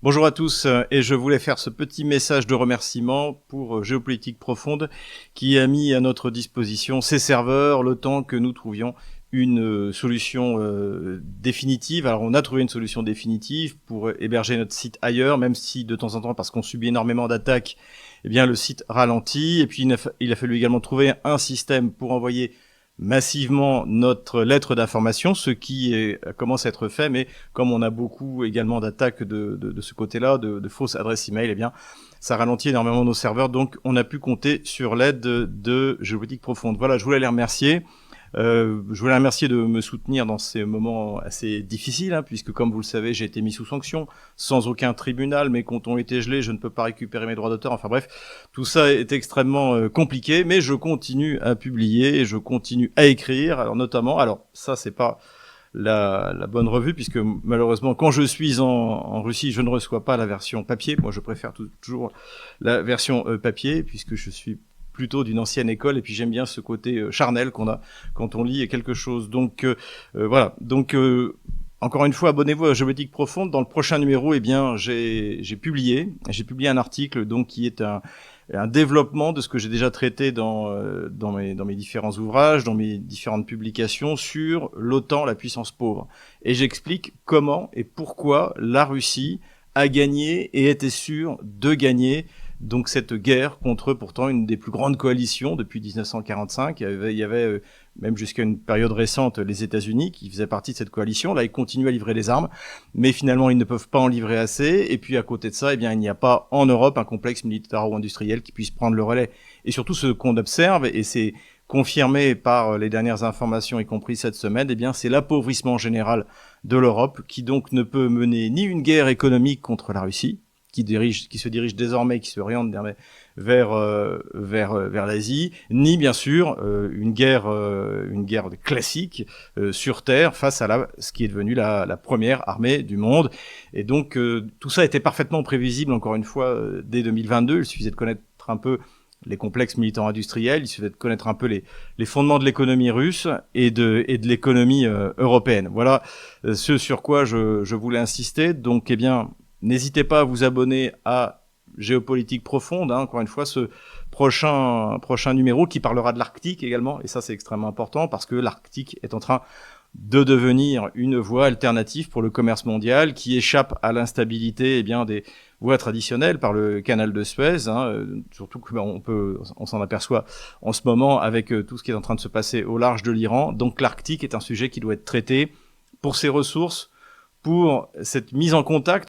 Bonjour à tous, et je voulais faire ce petit message de remerciement pour Géopolitique Profonde qui a mis à notre disposition ses serveurs le temps que nous trouvions une solution définitive. Alors on a trouvé une solution définitive pour héberger notre site ailleurs, même si de temps en temps, parce qu'on subit énormément d'attaques, eh bien le site ralentit. Et puis il a fallu également trouver un système pour envoyer massivement notre lettre d'information, ce qui commence à être fait, mais comme on a beaucoup également d'attaques de ce côté-là, de fausses adresses email, eh bien, ça ralentit énormément nos serveurs, donc on a pu compter sur l'aide de Géopolitique Profonde. Voilà, je voulais les remercier. Je voulais remercier de me soutenir dans ces moments assez difficiles, puisque comme vous le savez, j'ai été mis sous sanction, sans aucun tribunal, mes comptes ont été gelés, je ne peux pas récupérer mes droits d'auteur, enfin bref, tout ça est extrêmement compliqué, mais je continue à publier et je continue à écrire, alors ça c'est pas la bonne revue, puisque malheureusement, quand je suis en Russie, je ne reçois pas la version papier, moi je préfère toujours la version papier, puisque je suis plutôt d'une ancienne école, et puis j'aime bien ce côté charnel qu'on a quand on lit quelque chose. Donc voilà. Donc encore une fois, abonnez-vous à Géopolitique Profonde. Dans le prochain numéro, eh bien, j'ai publié un article donc qui est un développement de ce que j'ai déjà traité dans mes différents ouvrages, dans mes différentes publications sur l'OTAN, la puissance pauvre. Et j'explique comment et pourquoi la Russie a gagné et était sûre de gagner donc cette guerre contre pourtant une des plus grandes coalitions depuis 1945. Il y avait même jusqu'à une période récente les États-Unis qui faisaient partie de cette coalition. Là, ils continuent à livrer des armes, mais finalement, ils ne peuvent pas en livrer assez. Et puis, à côté de ça, eh bien, il n'y a pas en Europe un complexe militaro-industriel qui puisse prendre le relais. Et surtout, ce qu'on observe, et c'est confirmé par les dernières informations, y compris cette semaine, eh bien, c'est l'appauvrissement général de l'Europe qui donc ne peut mener ni une guerre économique contre la Russie, qui se dirige désormais, qui se oriente vers l'Asie, ni bien sûr une guerre classique sur Terre face à ce qui est devenu la première armée du monde. Et donc tout ça était parfaitement prévisible, encore une fois, dès 2022. Il suffisait de connaître un peu les complexes militaires industriels, il suffisait de connaître un peu les fondements de l'économie russe et de l'économie européenne. Voilà ce sur quoi je voulais insister. Donc, eh bien, n'hésitez pas à vous abonner à Géopolitique Profonde, encore une fois, ce prochain numéro qui parlera de l'Arctique également, et ça c'est extrêmement important parce que l'Arctique est en train de devenir une voie alternative pour le commerce mondial qui échappe à l'instabilité des voies traditionnelles par le canal de Suez, surtout que on s'en aperçoit en ce moment avec tout ce qui est en train de se passer au large de l'Iran. Donc l'Arctique est un sujet qui doit être traité pour ses ressources, pour cette mise en contact